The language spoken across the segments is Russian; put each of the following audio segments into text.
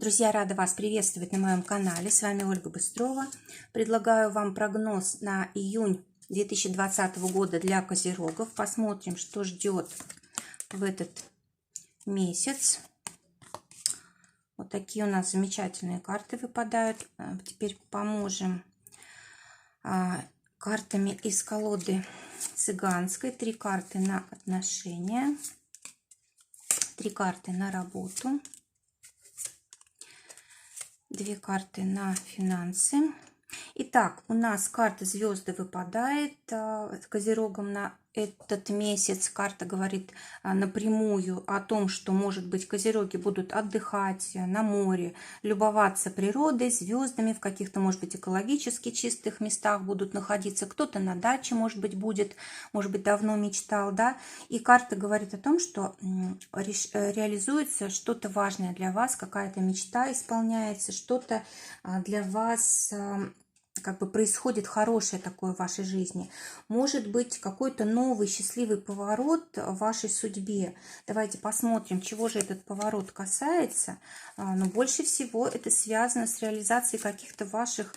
Друзья, рада вас приветствовать на моем канале. С вами Ольга Быстрова. Предлагаю вам прогноз на июнь 2020 года для козерогов. Посмотрим, что ждет в этот месяц. Вот такие у нас замечательные карты выпадают. Теперь поможем картами из колоды цыганской. 3 карты на отношения, 3 карты на работу, 2 карты на финансы. Итак, у нас карта звезды выпадает козерогам на этот месяц. Карта говорит напрямую о том, что, может быть, козероги будут отдыхать на море, любоваться природой, звездами, в каких-то, может быть, экологически чистых местах будут находиться. Кто-то на даче, может быть, будет, может быть, давно мечтал, да. И карта говорит о том, что реализуется что-то важное для вас, какая-то мечта исполняется, что-то для вас как бы происходит хорошее такое в вашей жизни. Может быть, какой-то новый счастливый поворот в вашей судьбе. Давайте посмотрим, чего же этот поворот касается. Но больше всего это связано с реализацией каких-то ваших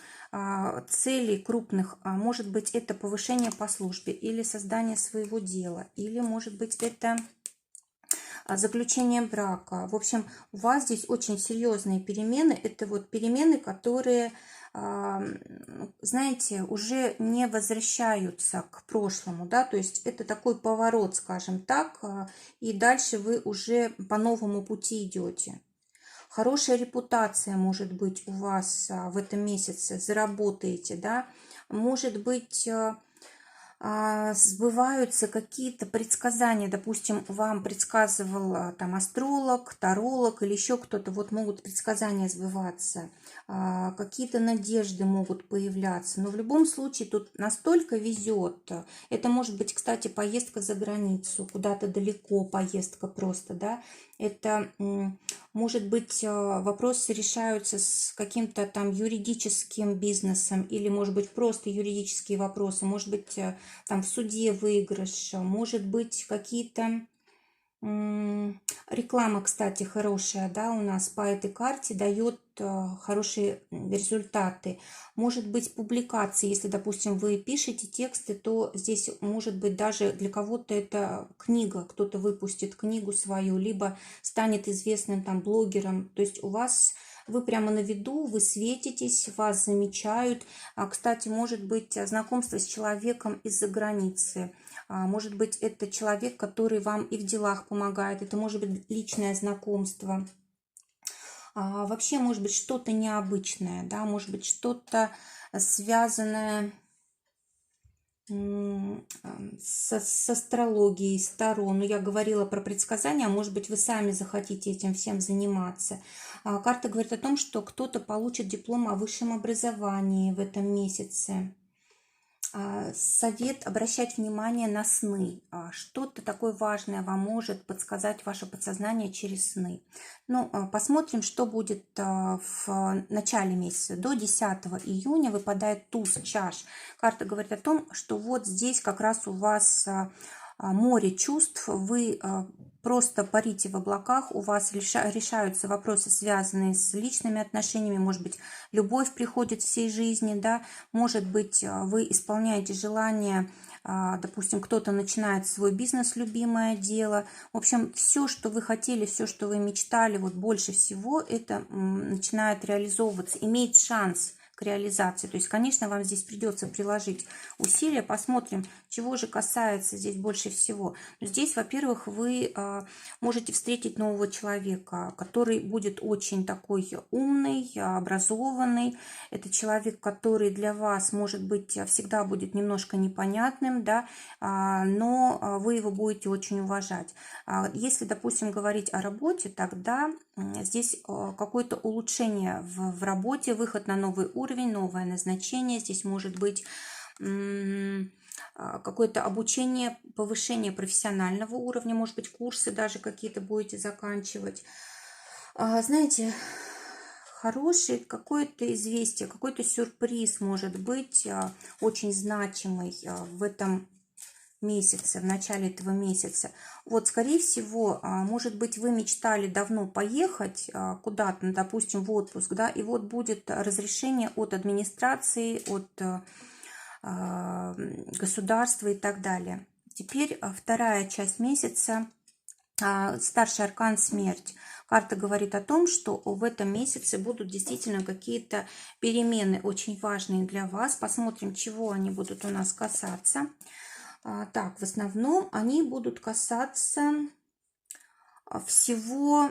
целей крупных. Может быть, это повышение по службе или создание своего дела, или, может быть, это заключение брака. В общем, у вас здесь очень серьезные перемены. Это вот перемены, которые, знаете, уже не возвращаются к прошлому, да, то есть это такой поворот, скажем так, и дальше вы уже по новому пути идете. Хорошая репутация может быть у вас в этом месяце, заработаете, да, может быть, сбываются какие-то предсказания, допустим, вам предсказывал там астролог, таролог или еще кто-то, вот могут предсказания сбываться, какие-то надежды могут появляться, но в любом случае тут настолько везет. Это может быть, кстати, поездка за границу, куда-то далеко поездка просто, да, это может быть вопросы решаются с каким-то там юридическим бизнесом или, может быть, просто юридические вопросы, может быть, там в суде выигрыш, может быть, какие-то реклама, кстати, хорошая, да, у нас по этой карте дает хорошие результаты. Может быть, публикации, если, допустим, вы пишете тексты, то здесь может быть даже для кого-то это книга, кто-то выпустит книгу свою, либо станет известным там блогером, то есть у вас вы прямо на виду, вы светитесь, вас замечают. Кстати, может быть знакомство с человеком из-за границы. Может быть, это человек, который вам и в делах помогает. Это может быть личное знакомство. Вообще, может быть, что-то необычное, да, может быть, что-то связанное с астрологией, с Таро. Но я говорила про предсказания, может быть, вы сами захотите этим всем заниматься. Карта говорит о том, что кто-то получит диплом о высшем образовании в этом месяце. Совет обращать внимание на сны. Что-то такое важное вам может подсказать ваше подсознание через сны. Ну, посмотрим, что будет в начале месяца. До 10 июня выпадает туз чаш. Карта говорит о том, что вот здесь как раз у вас море чувств, вы просто парите в облаках, у вас решаются вопросы, связанные с личными отношениями, может быть, любовь приходит всей жизни, да, может быть, вы исполняете желание, допустим, кто-то начинает свой бизнес, любимое дело, в общем, все, что вы хотели, все, что вы мечтали, вот больше всего это начинает реализовываться, имеет шанс к реализации. То есть, конечно, вам здесь придется приложить усилия. Посмотрим, чего же касается здесь больше всего. Здесь, во-первых, вы можете встретить нового человека, который будет очень такой умный, образованный. Это человек, который для вас, может быть, всегда будет немножко непонятным, да, но вы его будете очень уважать. Если, допустим, говорить о работе, тогда здесь какое-то улучшение в работе, выход на новый уровень, новое назначение. Здесь может быть какое-то обучение, повышение профессионального уровня, может быть, курсы даже какие-то будете заканчивать. Знаете, хорошее какое-то известие, какой-то сюрприз может быть очень значимый в этом месяце, в начале этого месяца, вот, скорее всего, может быть, вы мечтали давно поехать куда-то, ну, допустим, в отпуск, да, и вот будет разрешение от администрации, от государства и так далее. Теперь вторая часть месяца, старший аркан смерть. Карта говорит о том, что в этом месяце будут действительно какие-то перемены очень важные для вас. Посмотрим, чего они будут у нас касаться. Так, в основном они будут касаться всего,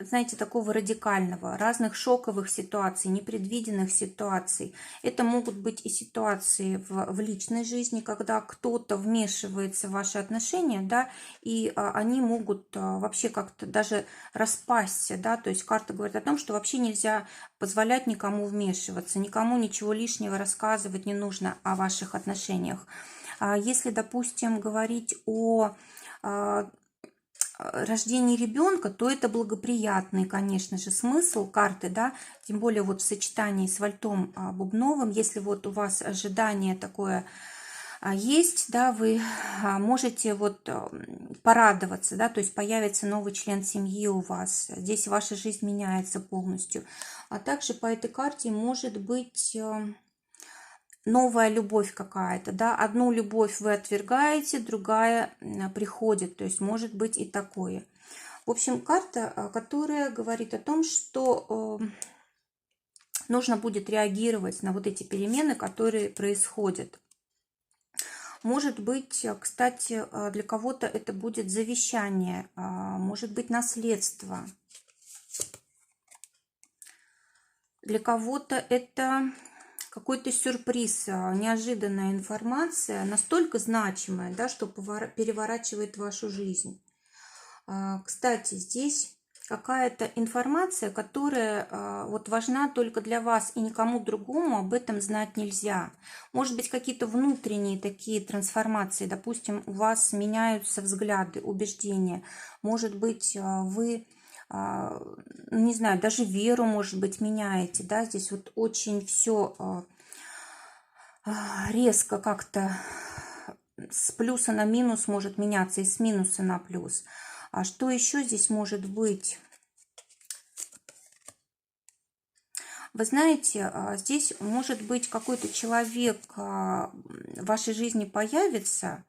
знаете, такого радикального, разных шоковых ситуаций, непредвиденных ситуаций. Это могут быть и ситуации в личной жизни, когда кто-то вмешивается в ваши отношения, да, и они могут вообще как-то даже распасться, да, то есть карта говорит о том, что вообще нельзя позволять никому вмешиваться, никому ничего лишнего рассказывать не нужно о ваших отношениях. Если, допустим, говорить о рождении ребенка, то это благоприятный, конечно же, смысл карты, да, тем более вот в сочетании с вальтом бубновым, если вот у вас ожидание такое есть, да, вы можете вот порадоваться, да, то есть появится новый член семьи у вас, здесь ваша жизнь меняется полностью. А также по этой карте может быть новая любовь какая-то, да, одну любовь вы отвергаете, другая приходит, то есть может быть и такое. В общем, карта, которая говорит о том, что нужно будет реагировать на вот эти перемены, которые происходят. Может быть, кстати, для кого-то это будет завещание, может быть, наследство. Для кого-то это какой-то сюрприз, неожиданная информация, настолько значимая, да, что переворачивает вашу жизнь. Кстати, здесь какая-то информация, которая вот важна только для вас и никому другому об этом знать нельзя. Может быть, какие-то внутренние такие трансформации, допустим, у вас меняются взгляды, убеждения. Может быть, вы, не знаю, даже веру, может быть, меняете, да, здесь вот очень все резко как-то с плюса на минус может меняться и с минуса на плюс. А что еще здесь может быть? Вы знаете, здесь может быть какой-то человек в вашей жизни появится,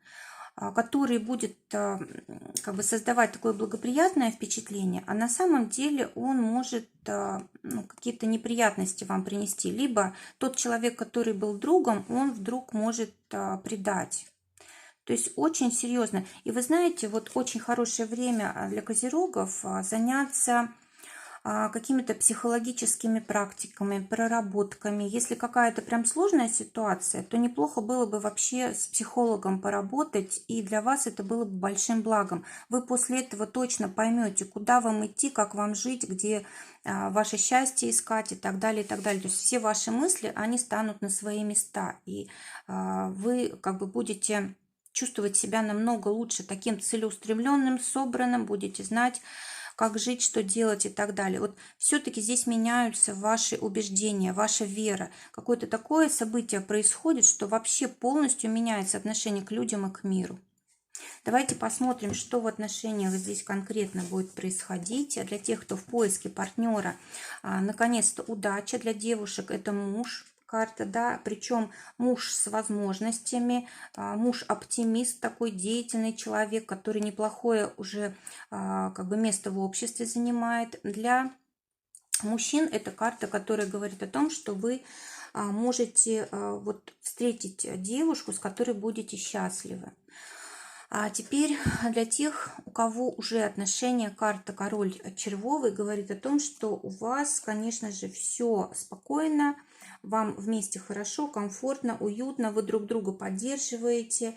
который будет как бы создавать такое благоприятное впечатление, а на самом деле он может какие-то неприятности вам принести. Либо тот человек, который был другом, он вдруг может предать. То есть очень серьезно. И вы знаете, вот очень хорошее время для козерогов заняться какими-то психологическими практиками, проработками. Если какая-то прям сложная ситуация, то неплохо было бы вообще с психологом поработать, и для вас это было бы большим благом. Вы после этого точно поймете, куда вам идти, как вам жить, где ваше счастье искать и так далее, и так далее. То есть все ваши мысли, они станут на свои места, и вы как бы будете чувствовать себя намного лучше, таким целеустремленным, собранным, будете знать, как жить, что делать и так далее. Вот все-таки здесь меняются ваши убеждения, ваша вера. Какое-то такое событие происходит, что вообще полностью меняется отношение к людям и к миру. Давайте посмотрим, что в отношениях здесь конкретно будет происходить. Для тех, кто в поиске партнера, наконец-то удача. Для девушек это муж. Карта, да, причем муж с возможностями, муж-оптимист, такой деятельный человек, который неплохое уже как бы место в обществе занимает. Для мужчин это карта, которая говорит о том, что вы можете вот встретить девушку, с которой будете счастливы. А теперь для тех, у кого уже отношения, карта король червовый говорит о том, что у вас, конечно же, все спокойно, вам вместе хорошо, комфортно, уютно, вы друг друга поддерживаете.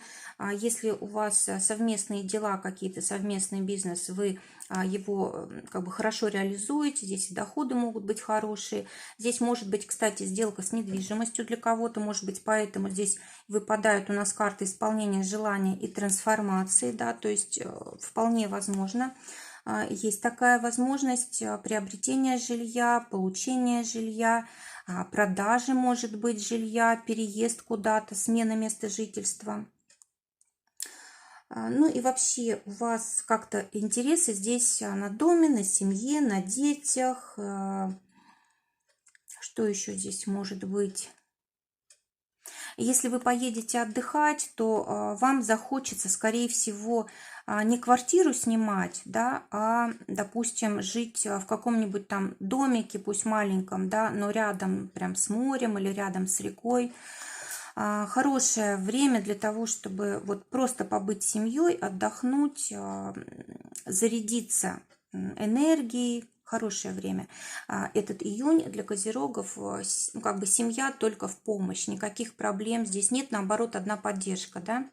Если у вас совместные дела какие-то, совместный бизнес, вы его как бы хорошо реализуете, здесь и доходы могут быть хорошие. Здесь может быть, кстати, сделка с недвижимостью для кого-то, может быть, поэтому здесь выпадают у нас карты исполнения желания и трансформации, да, то есть вполне возможно. Есть такая возможность приобретения жилья, получения жилья, продажи, может быть, жилья, переезд куда-то, смена места жительства. Ну и вообще у вас как-то интересы здесь на доме, на семье, на детях. Что еще здесь может быть? Если вы поедете отдыхать, то вам захочется, скорее всего, не квартиру снимать, да, а, допустим, жить в каком-нибудь там домике, пусть маленьком, да, но рядом прям с морем или рядом с рекой. Хорошее время для того, чтобы вот просто побыть с семьей, отдохнуть, зарядиться энергией. Хорошее время. Этот июнь для козерогов, ну, как бы семья только в помощь, никаких проблем здесь нет, наоборот, одна поддержка, да.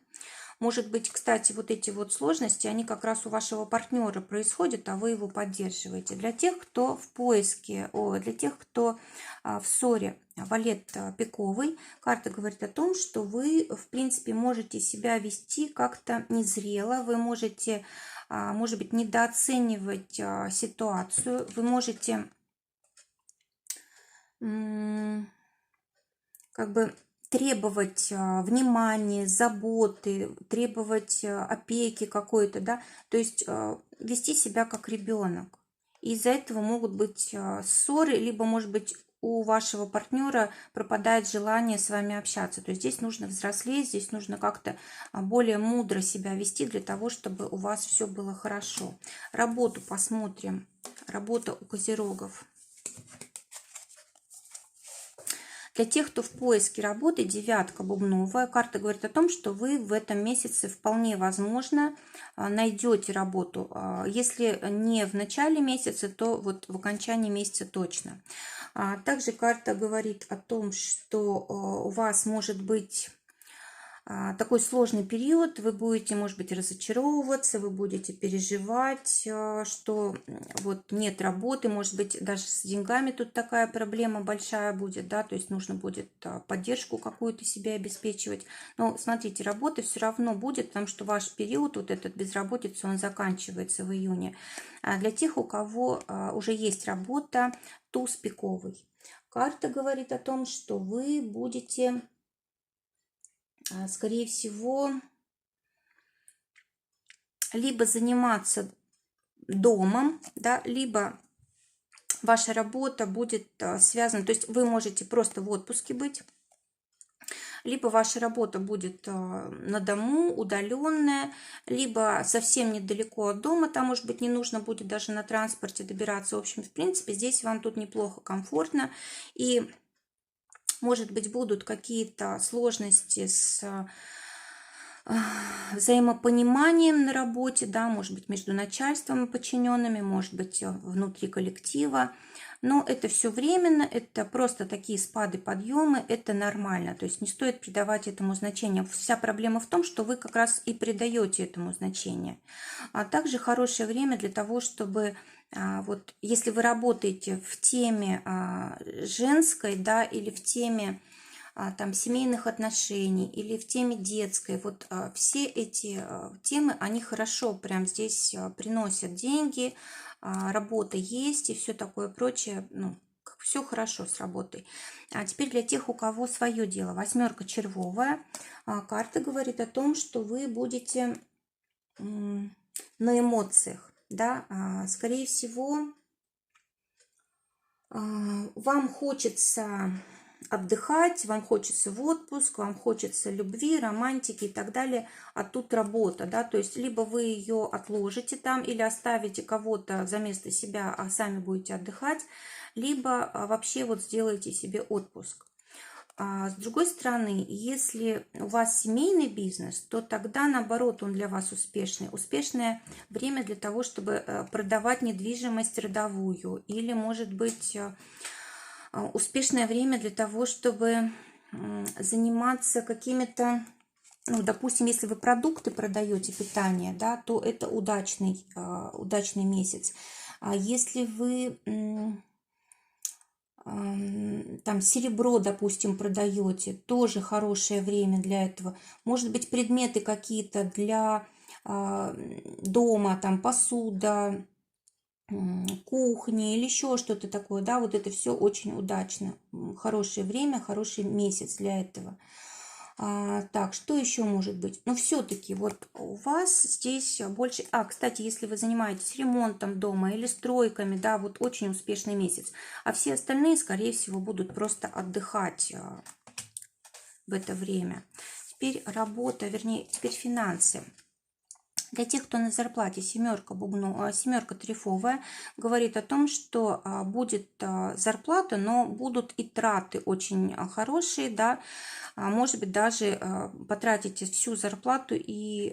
Может быть, кстати, вот эти вот сложности, они как раз у вашего партнера происходят, а вы его поддерживаете. Для тех, кто в поиске, для тех, кто в ссоре, валет пиковый, карта говорит о том, что вы, в принципе, можете себя вести как-то незрело, вы можете, может быть, недооценивать ситуацию, вы можете как бы требовать внимания, заботы, требовать опеки какой-то, да, то есть вести себя как ребенок. Из-за этого могут быть ссоры, либо, может быть, у вашего партнера пропадает желание с вами общаться. То есть здесь нужно взрослеть, здесь нужно как-то более мудро себя вести для того, чтобы у вас все было хорошо. Работу посмотрим. Работа у козерогов. Для тех, кто в поиске работы, девятка бубновая. Карта говорит о том, что вы в этом месяце вполне возможно найдете работу. Если не в начале месяца, то вот в окончании месяца точно. Также карта говорит о том, что у вас может быть такой сложный период, вы будете, может быть, разочаровываться, вы будете переживать, что вот нет работы, может быть, даже с деньгами тут такая проблема большая будет, да, то есть нужно будет поддержку какую-то себе обеспечивать. Но смотрите, работа все равно будет, потому что ваш период, вот этот безработицы, он заканчивается в июне. А для тех, у кого уже есть работа, туз пиковый. Карта говорит о том, что вы будете, скорее всего, либо заниматься домом, да, либо ваша работа будет связана, то есть вы можете просто в отпуске быть, либо ваша работа будет на дому, удаленная, либо совсем недалеко от дома, там, может быть, не нужно будет даже на транспорте добираться. В общем, в принципе, здесь вам тут неплохо, комфортно, и, может быть, будут какие-то сложности с взаимопониманием на работе, да, может быть, между начальством и подчиненными, может быть, внутри коллектива. Но это все временно, это просто такие спады, подъемы, это нормально. То есть не стоит придавать этому значения. Вся проблема в том, что вы как раз и придаете этому значение. А также хорошее время для того, чтобы вот если вы работаете в теме женской, да, или в теме там семейных отношений или в теме детской, вот все эти темы, они хорошо прям здесь приносят деньги, работа есть и все такое прочее, ну, все хорошо с работой. А теперь для тех, у кого свое дело, восьмерка червовая, карта говорит о том, что вы будете на эмоциях, да, скорее всего, вам хочется отдыхать, вам хочется в отпуск, вам хочется любви, романтики и так далее, а тут работа, да, то есть либо вы ее отложите там или оставите кого-то за место себя, а сами будете отдыхать, либо вообще вот сделаете себе отпуск. С другой стороны, если у вас семейный бизнес, то тогда, наоборот, он для вас успешный. Успешное время для того, чтобы продавать недвижимость родовую. Или, может быть, успешное время для того, чтобы заниматься какими-то, ну, допустим, если вы продукты продаете, питание, да, то это удачный месяц. А если вы там серебро, допустим, продаете, тоже хорошее время для этого. Может быть, предметы какие-то для дома, там посуда, кухни или еще что-то такое, да, вот это все очень удачно. Хорошее время, хороший месяц для этого. Так, что еще может быть? Но все-таки вот у вас здесь больше... кстати, если вы занимаетесь ремонтом дома или стройками, да, вот очень успешный месяц. А все остальные, скорее всего, будут просто отдыхать в это время. Теперь работа, вернее, теперь финансы. Для тех, кто на зарплате, семерка трефовая, говорит о том, что будет зарплата, но будут и траты очень хорошие, да, может быть, даже потратите всю зарплату и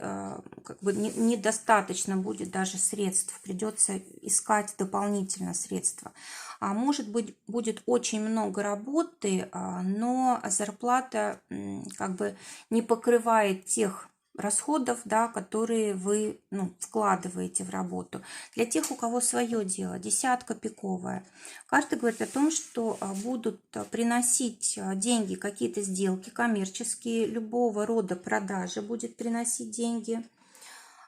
как бы недостаточно будет даже средств, придется искать дополнительно средства. Может быть, будет очень много работы, но зарплата как бы не покрывает тех расходов, да, которые вы вкладываете в работу. Для тех, у кого свое дело, десятка пиковая. Карта говорит о том, что будут приносить деньги, какие-то сделки коммерческие, любого рода продажи будет приносить деньги.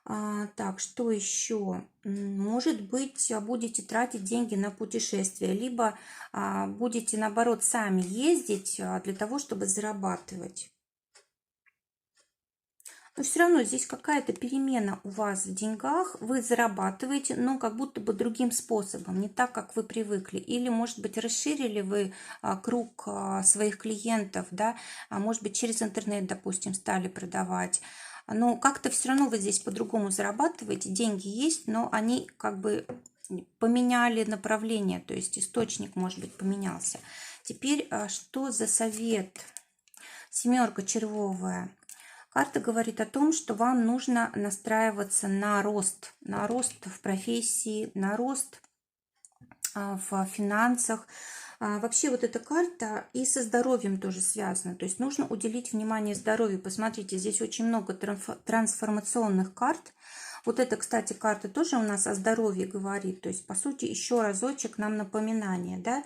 Так, что еще? Может быть, будете тратить деньги на путешествия, либо будете, наоборот, сами ездить для того, чтобы зарабатывать. Но все равно здесь какая-то перемена у вас в деньгах, вы зарабатываете, но как будто бы другим способом, не так, как вы привыкли. Или, может быть, расширили вы круг своих клиентов, да, может быть, через интернет, допустим, стали продавать. Но как-то все равно вы здесь по-другому зарабатываете, деньги есть, но они как бы поменяли направление, то есть источник, может быть, поменялся. Теперь, что за совет? Семерка червовая. Карта говорит о том, что вам нужно настраиваться на рост в профессии, на рост в финансах. Вообще вот эта карта и со здоровьем тоже связана. То есть нужно уделить внимание здоровью. Посмотрите, здесь очень много трансформационных карт. Вот эта, кстати, карта тоже у нас о здоровье говорит. То есть, по сути, еще разочек нам напоминание, да.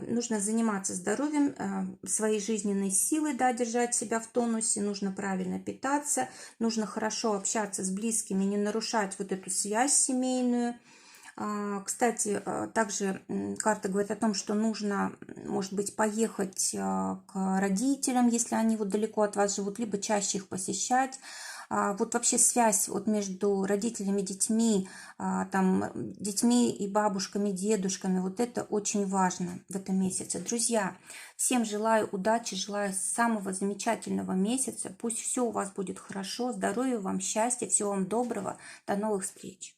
Нужно заниматься здоровьем, своей жизненной силой, да, держать себя в тонусе, нужно правильно питаться, нужно хорошо общаться с близкими, не нарушать вот эту связь семейную. Кстати, также карта говорит о том, что нужно, может быть, поехать к родителям, если они вот далеко от вас живут, либо чаще их посещать. Вот вообще связь вот между родителями, детьми, детьми и бабушками, дедушками, вот это очень важно в этом месяце. Друзья, всем желаю удачи, желаю самого замечательного месяца. Пусть все у вас будет хорошо, здоровья вам, счастья, всего вам доброго. До новых встреч!